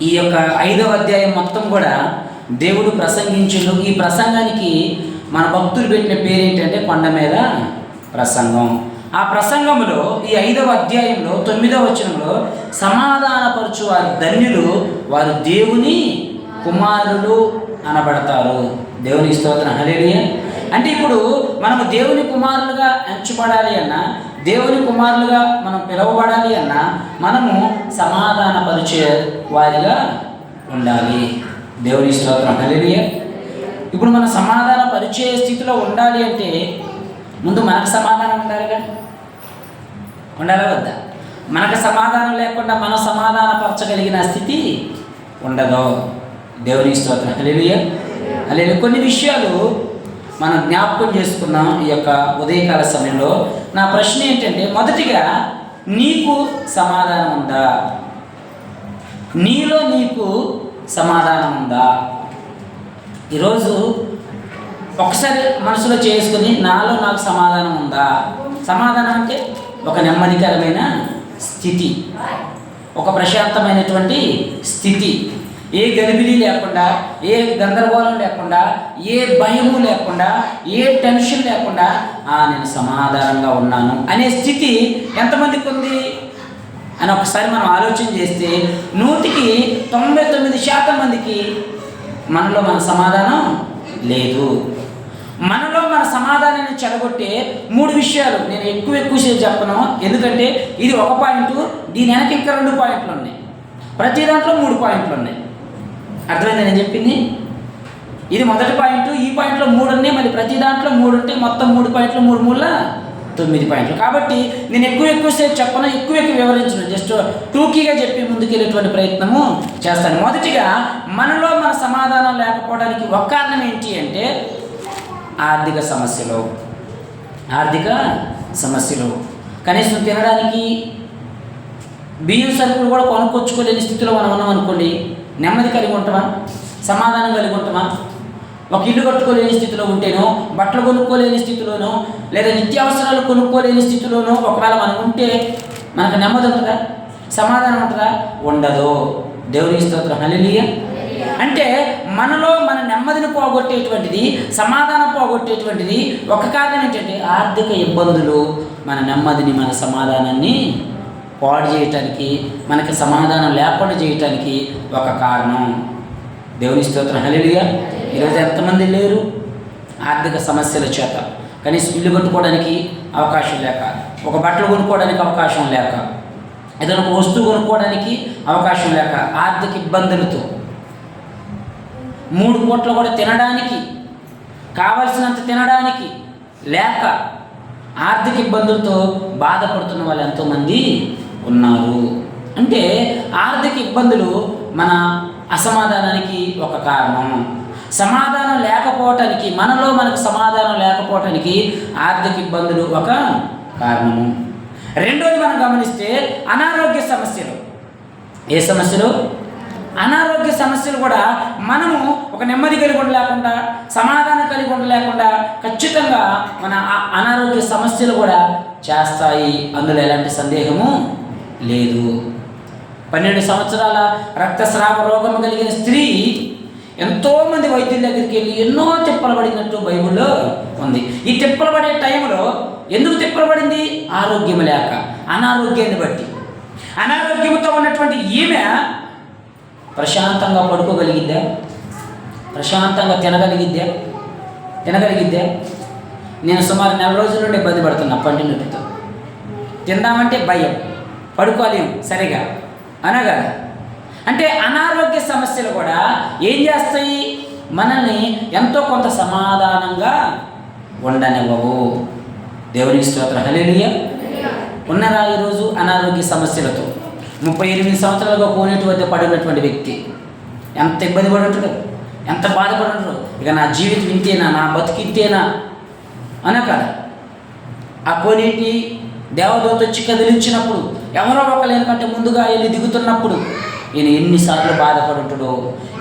ఈ యొక్క 5వ అధ్యాయం మొత్తం కూడా దేవుడు ప్రసంగించిండు. ఈ ప్రసంగానికి మన భక్తులు పెట్టిన పేరేంటంటే కొండ మీద ప్రసంగం. ఆ ప్రసంగంలో ఈ 5వ అధ్యాయంలో 9వ వచనంలో సమాధానపరచు వారి ధన్యులు, వారు దేవుని కుమారులు అనబడతారు. దేవుని స్తోత్రం, హల్లెలూయా. అంటే ఇప్పుడు మనము దేవుని కుమారులుగా ఎంచబడాలి అన్నా, దేవుని కుమారులుగా మనం పిలువబడాలి అన్నా మనము సమాధానపరిచే వారిగా ఉండాలి. దేవుని స్తోత్రం, హల్లెలూయా. ఇప్పుడు మనం సమాధాన పరిచే స్థితిలో ఉండాలి అంటే ముందు మనకు సమాధానం ఉండాలిగా, ఉండాలా వద్దా? మనకు సమాధానం లేకుండా మనం సమాధానపరచగలిగిన స్థితి ఉండదు. దేవుని స్తోత్రం, హల్లెలూయా. హల్లెలూయా. కొన్ని విషయాలు మనం జ్ఞాపకం చేసుకున్నాం ఈ యొక్క ఉదయకాల సమయంలో. నా ప్రశ్న ఏంటంటే, మొదటిగా నీకు సమాధానం ఉందా? నీలో నీకు సమాధానం ఉందా? ఈరోజు ఒకసారి మనసులో చేసుకుని నాలో నాకు సమాధానం ఉందా? సమాధానం అంటే ఒక నెమ్మదికరమైన స్థితి, ఒక ప్రశాంతమైనటువంటి స్థితి, ఏ గలిబిలి లేకుండా, ఏ గందరగోళం లేకుండా, ఏ భయము లేకుండా, ఏ టెన్షన్ లేకుండా నేను సమాధానంగా ఉన్నాను అనే స్థితి ఎంతమందికి ఉంది అని ఒకసారి మనం ఆలోచన చేస్తే 100కి 99% మందికి మనలో మన సమాధానం లేదు. మనలో మన సమాధానాన్ని చెడగొట్టే 3 విషయాలు నేను ఎక్కువసేపు చెప్పను, ఎందుకంటే ఇది ఒక పాయింట్, దీని వెనక ఇంకా 2 పాయింట్లు ఉన్నాయి. ప్రతి దాంట్లో 3 పాయింట్లు ఉన్నాయి. అర్థమైంది నేను చెప్పింది? ఇది మొదటి పాయింట్, ఈ పాయింట్లో 3 ఉన్నాయి, మళ్ళీ ప్రతి దాంట్లో 3 ఉంటాయి. మొత్తం 3 పాయింట్లు, 3 మూల 9 పాయింట్లు. కాబట్టి నేను ఎక్కువసేపు చెప్పను, ఎక్కువ వివరించను, జస్ట్ టూకీగా చెప్పి ముందుకెళ్ళేటువంటి ప్రయత్నము చేస్తాను. మొదటిగా మనలో మన సమాధానం లేకపోవడానికి ఒక కారణం ఏంటి అంటే ఆర్థిక సమస్యలు. ఆర్థిక సమస్యలు, కనీసం తినడానికి బియ్యం సరుకులు కూడా కొనుక్కొచ్చుకోలేని స్థితిలో మనం ఉన్నాం అనుకోండి, నెమ్మది కలిగి ఉంటామా? సమాధానం కలిగి ఉంటామా? ఒక ఇల్లు కట్టుకోలేని స్థితిలో ఉంటేనో, బట్టలు కొనుక్కోలేని స్థితిలోనో, లేదా నిత్యావసరాలు కొనుక్కోలేని స్థితిలోనో ఒకవేళ మనం ఉంటే మనకు నెమ్మది ఉంటుందా? సమాధానం ఉంటుందా? ఉండదు. దేవుని స్తోత్రం, హల్లెలూయా. అంటే మనలో మన నెమ్మదిని పోగొట్టేటువంటిది, సమాధానం పోగొట్టేటువంటిది ఒక కారణం ఏంటంటే ఆర్థిక ఇబ్బందులు మన నెమ్మదిని, మన సమాధానాన్ని పాడు చేయటానికి, మనకి సమాధానం లేకుండా చేయటానికి ఒక కారణం. దేవుని స్తోత్రం, హల్లెలూయా. ఈరోజు ఎంతమంది లేరు ఆర్థిక సమస్యల చేత? కనీసం ఇల్లు కట్టుకోవడానికి అవకాశం లేక, ఒక బట్టలు కొనుక్కోవడానికి అవకాశం లేక, ఏదైనా ఒక వస్తువు కొనుక్కోవడానికి అవకాశం లేక, ఆర్థిక ఇబ్బందులతో 3 పూటలు కూడా తినడానికి, కావలసినంత తినడానికి లేక ఆర్థిక ఇబ్బందులతో బాధపడుతున్న వాళ్ళు ఎంతోమంది ఉన్నారు. అంటే ఆర్థిక ఇబ్బందులు మన అసమాధానానికి ఒక కారణం. సమాధానం లేకపోవటానికి, మనలో మనకు సమాధానం లేకపోవటానికి ఆర్థిక ఇబ్బందులు ఒక కారణము. రెండోది మనం గమనిస్తే అనారోగ్య సమస్యలు. ఏ సమస్యలు? అనారోగ్య సమస్యలు కూడా మనము ఒక నెమ్మది కలిగి ఉండలేకుండా, సమాధానం కలిగి ఉండలేకుండా ఖచ్చితంగా మన అనారోగ్య సమస్యలు కూడా చేస్తాయి. అందులో ఎలాంటి సందేహము లేదు. 12 సంవత్సరాల రక్తస్రావ రోగం కలిగిన స్త్రీ ఎంతోమంది వైద్యుల దగ్గరికి వెళ్ళి ఎన్నో తిప్పలు పడినట్టు బైబిల్లో ఉంది. ఈ తిప్పలు పడే టైంలో ఎందుకు తిప్పలు పడింది? ఆరోగ్యం లేక, అనారోగ్యాన్ని బట్టి. అనారోగ్యంతో ఉన్నటువంటి ఈమె ప్రశాంతంగా పడుకోగలిగిద్దా? ప్రశాంతంగా తినగలిగిద్దా? నేను సుమారు 4 రోజుల నుండి ఇబ్బంది పడుతున్నా పంటి నొప్పితో. తిందామంటే భయం, పడుకోలేము సరిగా అనగా. అంటే అనారోగ్య సమస్యలు కూడా ఏం చేస్తాయి? మనల్ని ఎంతో కొంత సమాధానంగా ఉండనివ్వవు. దేవునికి స్తోత్రం, హల్లెలూయా. ఉన్నారా ఈరోజు అనారోగ్య సమస్యలతో 38 సంవత్సరాలుగా కోనేటి వద్ద పడినటువంటి వ్యక్తి ఎంత ఇబ్బంది పడి ఉంటాడు, ఎంత బాధపడి ఉంటాడు. ఇక నా జీవితం ఇంతేనా, నా బతుకు ఇంతేనా అన కదా. ఆ కోనేటి దేవదూత వచ్చి కదిలించినప్పుడు, ఎవరో ఒకరు ఎందుకంటే ముందుగా వెళ్ళి దిగుతున్నప్పుడు ఈయన ఎన్నిసార్లు బాధపడి ఉంటాడో,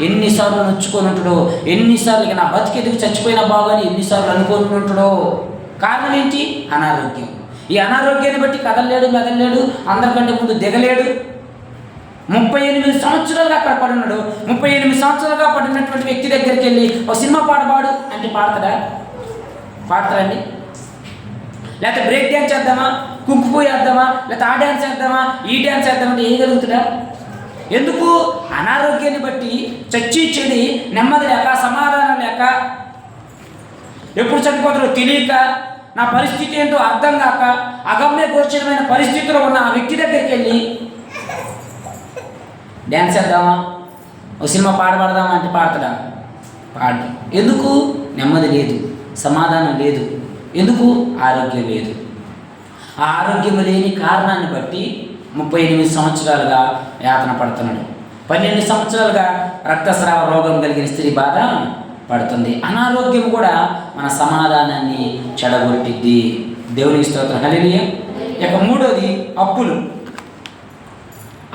ఎన్నిసార్లు నొచ్చుకొని ఉంటాడో, ఎన్నిసార్లు ఇక నా బతికెదుగు చచ్చిపోయినా బాగాని ఎన్నిసార్లు అనుకొని ఉంటాడో. కారణం ఏంటి? అనారోగ్యం. ఈ అనారోగ్యాన్ని బట్టి కదలలేడు, మెదలలేడు, అందరికంటే ముందు దిగలేడు. 38 సంవత్సరాలుగా అక్కడ పడున్నాడు. 38 సంవత్సరాలుగా పడినటువంటి వ్యక్తి దగ్గరికి వెళ్ళి ఒక సినిమా పాడు అంటే పాడతారండి? లేకపోతే బ్రేక్ డ్యాన్స్ చేద్దామా, కుంకుపు వేద్దామా, లేకపోతే ఆ డ్యాన్స్ చేద్దామా, ఈ డ్యాన్స్ చేద్దామంటే వేయగలుగుతాడా? ఎందుకు? అనారోగ్యాన్ని బట్టి చచ్చి చెడి, నెమ్మది లేక, సమాధానం లేక, ఎప్పుడు చనిపోతారో తెలియక, నా పరిస్థితి ఏంటో అర్థం కాక, అగమ్య గోచరమైన పరిస్థితిలో ఉన్న ఆ వ్యక్తి దగ్గరికి వెళ్ళి డ్యాన్స్ చేద్దామా, ఒక సినిమా పాడదామా అంటే పాడతాడా? పాడు. ఎందుకు? నెమ్మది లేదు, సమాధానం లేదు. ఎందుకు? ఆరోగ్యం లేదు. ఆ ఆరోగ్యం లేని కారణాన్ని బట్టి 38 సంవత్సరాలుగా యాతన పడుతున్నాడు. 12 సంవత్సరాలుగా రక్తస్రావ రోగం కలిగిన స్త్రీ బాధ పడుతుంది. అనారోగ్యం కూడా మన సమాధానాన్ని చెడగొట్టిద్ది. దేవునికి స్తోత్రం, హల్లెలూయా. ఇక మూడోది అప్పులు.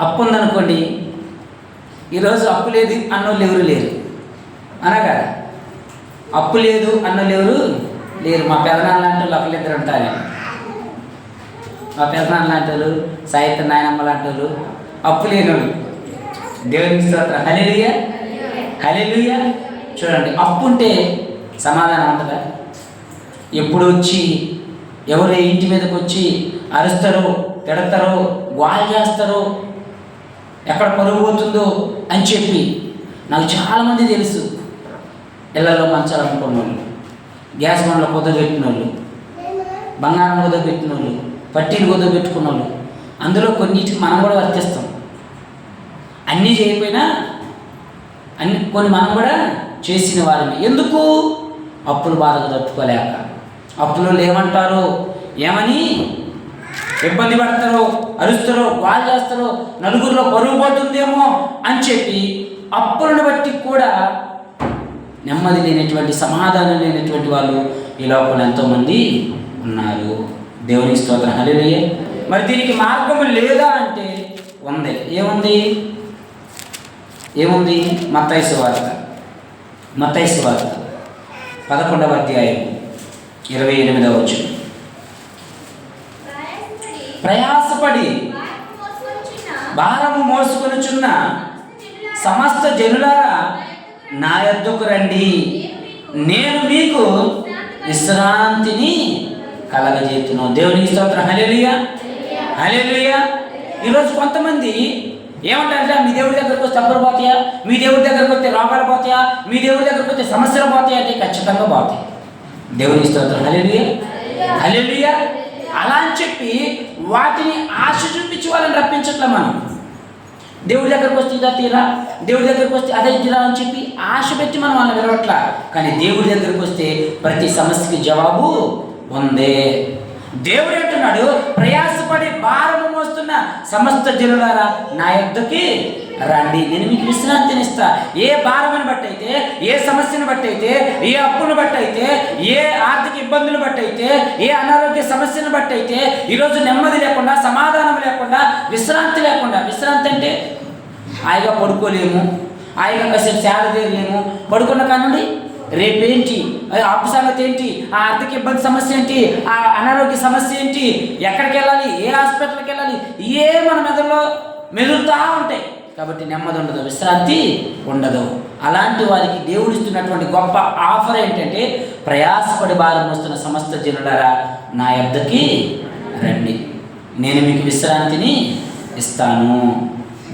అప్పు ఉందనుకోండి, ఈరోజు అప్పు లేదు అన్నోళ్ళు ఎవరు లేరు, అనగా అప్పు లేదు అన్నోళ్ళు ఎవరు లేరు. మా పెదనాన్న లాంటి వాళ్ళు ఒకళ్ళిద్దరు ఉంటారు. మా పెదనాన్న లాంటి వాళ్ళు, సాహిత్య నాయనమ్మ లాంటి వాళ్ళు అప్పు లేని వాళ్ళు. దేవునికి స్తోత్రం, హల్లెలూయా, హల్లెలూయా. చూడండి, అప్పు ఉంటే సమాధానం ఉంటుందా? ఎప్పుడు వచ్చి ఎవరు ఇంటి మీదకి వచ్చి అరుస్తారో, తిడతారో, గోల చేస్తారో, ఎక్కడ పరుగు పోతుందో అని చెప్పి నాకు చాలామంది తెలుసు. ఇళ్లలో మంచాలు అమ్ముకున్న వాళ్ళు, గ్యాస్ బండ్లో కుదబెట్టిన వాళ్ళు, బంగారం కుదబెట్టిన వాళ్ళు, పట్టీలు కుదబెట్టుకున్న వాళ్ళు. అందులో కొన్నిటికి మనం కూడా వర్తిస్తాం. అన్నీ చేయకపోయినా కొన్ని మనం కూడా చేసిన వారిని. ఎందుకు? అప్పులు బాధకు తట్టుకోలేక. అప్పులు ఏమంటారో, ఏమని ఇబ్బంది పడతారో, అరుస్తారో, గోల చేస్తారో, నలుగురిలో పరుగు పోతుందేమో అని చెప్పి అప్పులను బట్టి కూడా నెమ్మది లేనటువంటి, సమాధానం లేనటువంటి వాళ్ళు ఈ లోపల ఎంతోమంది ఉన్నారు. దేవునికి స్తోత్రం, హల్లెలూయా. మరి దీనికి మార్గము లేదా అంటే ఉంది. ఏముంది? మత్తయి సువార్త 11వ అధ్యాయం 28వ వచనం. ప్రయాసపడి భారము మోసుకొనుచున్న సమస్త జనులారా నా యొద్దకు రండి, నేను మీకు విశ్రాంతిని కలగజేతును. దేవునికి స్తోత్రం, హల్లెలూయా, హల్లెలూయా. ఈరోజు కొంతమంది ఏమంటారంటే, మీ దేవుడి దగ్గరకు వస్తే అప్పులు పోతాయా, మీ దేవుడి దగ్గరకు వస్తే రోగాలు పోతాయా, మీ దేవుడి దగ్గరకు వస్తే సమస్యలు పోతాయా అంటే ఖచ్చితంగా పోతాయి. దేవునికి స్తోత్రం, హల్లెలూయా, హల్లెలూయా. అలా అని చెప్పి వాటిని ఆశ చూపించి వాళ్ళని రప్పించట్లే. మనం దేవుడి దగ్గరకు వస్తే ఇదా తీరా, దేవుడి దగ్గరకు వస్తే అదే తీరా అని చెప్పి ఆశ పెట్టి మనం వాళ్ళని విరవట్లా. కానీ దేవుడి దగ్గరకు వస్తే ప్రతి సమస్యకి జవాబు ఉందే. దేవుడు అంటున్నాడు, ప్రయాసపడి భారము మోస్తున్న సమస్త జనులారా నా యొద్దకి రండి, నేను మీకు విశ్రాంతిని ఇస్తా. ఏ భారమును బట్టి అయితే, ఏ సమస్యను బట్టి అయితే, ఏ అప్పును బట్టి అయితే, ఏ ఆర్థిక ఇబ్బందులు బట్టి అయితే, ఏ అనారోగ్య సమస్యను బట్టి అయితే ఈరోజు నెమ్మది లేకుండా, సమాధానం లేకుండా, విశ్రాంతి లేకుండా. విశ్రాంతి అంటే హాయిగా పడుకోలేము, హాయిగా కాసేపు సేద తీరలేము. పడుకున్న కానుండి రేపేంటి, అప్పు సంగతి ఏంటి, ఆ ఆర్థిక ఇబ్బంది సమస్య ఏంటి, ఆ అనారోగ్య సమస్య ఏంటి, ఎక్కడికి వెళ్ళాలి, ఏ హాస్పిటల్కి వెళ్ళాలి, ఏ మన మెదడులో మెదులుతూ ఉంటాయి. కాబట్టి నెమ్మది ఉండదు, విశ్రాంతి ఉండదు. అలాంటి వారికి దేవుడు ఇస్తున్నటువంటి గొప్ప ఆఫర్ ఏంటంటే, ప్రయాసపడి భారం మోస్తున్న సమస్త జనులారా నా యొద్దకి రండి, నేను మీకు విశ్రాంతిని ఇస్తాను.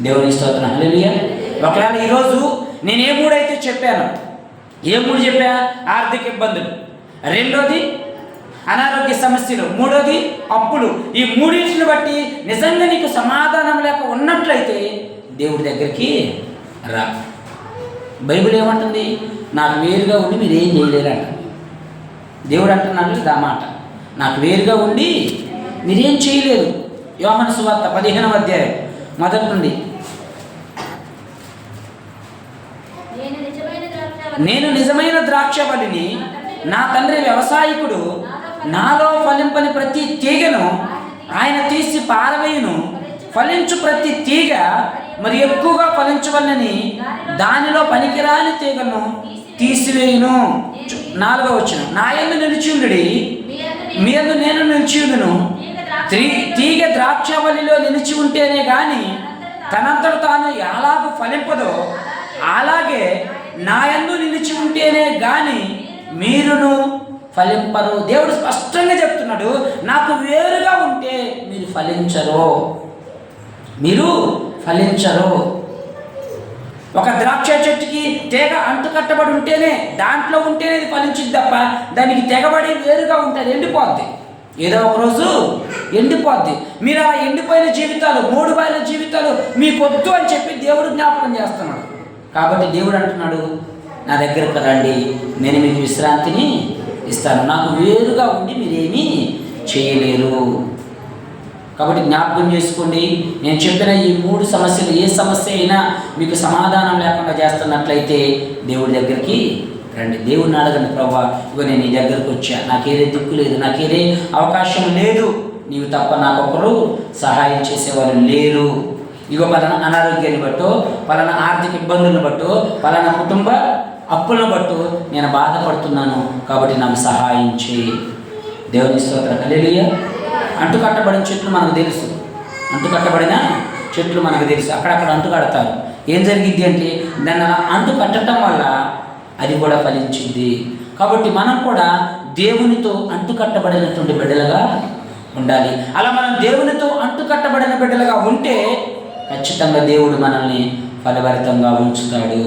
దేవుని స్తోత్రం, హల్లెలూయా. ఒకవేళ ఈరోజు నేను ఏ మూడైతే చెప్పాను, ఏ మూడు చెప్పా? ఆర్థిక ఇబ్బందులు, రెండోది అనారోగ్య సమస్యలు, మూడోది అప్పులు. ఈ మూడింటిని బట్టి నిజంగా నీకు సమాధానం లేక ఉన్నట్లయితే దేవుడి దగ్గరికి రా. బైబిల్ ఏమంటుంది? నాకు వేరుగా ఉండి మీరు ఏం చేయలేరంట. దేవుడు అంటున్నాడు ఇది ఆ మాట, నాకు వేరుగా ఉండి మీరేం చేయలేరు. యోహాను సువార్త 15వ అధ్యాయం మొదటి నుండి, నేను నిజమైన ద్రాక్షవల్లిని, నా తండ్రి వ్యవసాయకుడు, నాలో ఫలింపని ప్రతి తీగను ఆయన తీసి పారవేయును, ఫలించు ప్రతి తీగ మరి ఎక్కువగా ఫలించవలనని దానిలో పనికిరాని తీగను తీసివేయును. 4వ వచనం, నా యందు నిలిచియుండుడి, మీ యందు నేను నిలిచియుండును. తీగ ద్రాక్షవల్లిలో నిలిచి ఉంటేనే కానీ తనంతట తాను ఎలాగ ఫలింపదో అలాగే నా యందు నిలిచి ఉంటేనే గాని మీరును ఫలింపరు. దేవుడు స్పష్టంగా చెప్తున్నాడు, నాకు వేరుగా ఉంటే మీరు ఫలించరు, మీరు ఫలించరు. ఒక ద్రాక్ష చెట్టుకి తీగ అంటుకట్టబడి ఉంటేనే, దాంట్లో ఉంటేనే అది ఫలించింది తప్ప దానికి తెగబడి వేరుగా ఉంటే అది ఎండిపోద్ది, ఏదో ఒకరోజు ఎండిపోద్ది. మీరు ఆ ఎండిపోయిన జీవితాలు, మూడుబాయిల జీవితాలు మీకొద్దు అని చెప్పి దేవుడు జ్ఞాపకం చేస్తున్నాడు. కాబట్టి దేవుడు అంటున్నాడు, నా దగ్గరకు రండి, నేను మీకు విశ్రాంతిని ఇస్తాను, నాకు వేరుగా ఉండి మీరేమీ చేయలేరు. కాబట్టి జ్ఞాపకం చేసుకోండి, నేను చెప్పిన ఈ 3 సమస్యలు ఏ సమస్య అయినా మీకు సమాధానం లేకుండా చేస్తున్నట్లయితే దేవుడి దగ్గరికి రండి. దేవుడిని అడగండి, ప్రభువా ఇగో నేను నీ దగ్గరకు వచ్చా, నాకేరే దిక్కు లేదు, నాకేరే అవకాశం లేదు, నీవు తప్ప నాకొకరు సహాయం చేసేవారు లేరు. ఇగో పలానా అనారోగ్యాన్ని బట్టో, పలానా ఆర్థిక ఇబ్బందులను బట్టో, పలానా కుటుంబ అప్పులను బట్టో నేను బాధపడుతున్నాను, కాబట్టి నాకు సహాయం చేయి. దేవుని స్తోత్రం. హల్లెలూయా. అంటుకట్టబడిన చెట్లు మనకు తెలుసు, అంటుకట్టబడిన చెట్లు మనకు తెలుసు, అక్కడక్కడ అంటుకడతారు. ఏం జరిగిద్ది అంటే దాన్ని అలా అంటు కట్టడం వల్ల అది కూడా ఫలించింది. కాబట్టి మనం కూడా దేవునితో అంటుకట్టబడినటువంటి బిడ్డలుగా ఉండాలి. అలా మనం దేవునితో అంటుకట్టబడిన బిడ్డలుగా ఉంటే ఖచ్చితంగా దేవుడు మనల్ని ఫలభరితంగా ఉంచుతాడు.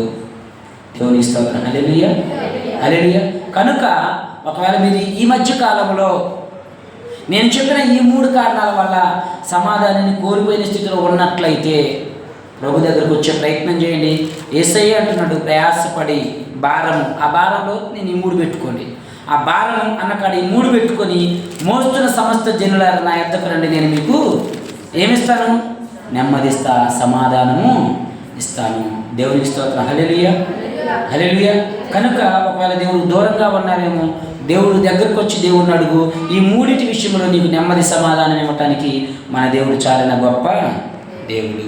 దేవుని స్తోత్రం. హల్లెలూయా, హల్లెలూయా. కనుక ఒకవేళ మీరు ఈ మధ్య కాలంలో నేను చెప్పిన ఈ 3 కారణాల వల్ల సమాధానాన్ని కోల్పోయిన స్థితిలో ఉన్నట్లయితే ప్రభు దగ్గరకు వచ్చే ప్రయత్నం చేయండి. యేసయ్య అంటున్నాడు, ప్రయాసపడి భారము, ఆ భారంలో నేను ఈ 3 పెట్టుకోండి, ఆ భారం అన్నకాడ ఈ 3 పెట్టుకొని మోస్తున్న సమస్త జనులారా నా యొద్దకు రండి, నేను మీకు ఏమిస్తాను? నెమ్మదిస్తా, సమాధానము ఇస్తాను. దేవునికి స్తోత్రం. హల్లెలూయా, హల్లెలూయా. కనుక ఒకవేళ దేవుడు దూరంగా ఉన్నారేమో, దేవుడు దగ్గరకు వచ్చి దేవుడిని అడుగు. ఈ 3 విషయంలో నీకు నెమ్మది సమాధానం ఇవ్వటానికి మన దేవుడు చాలా గొప్ప దేవుడు.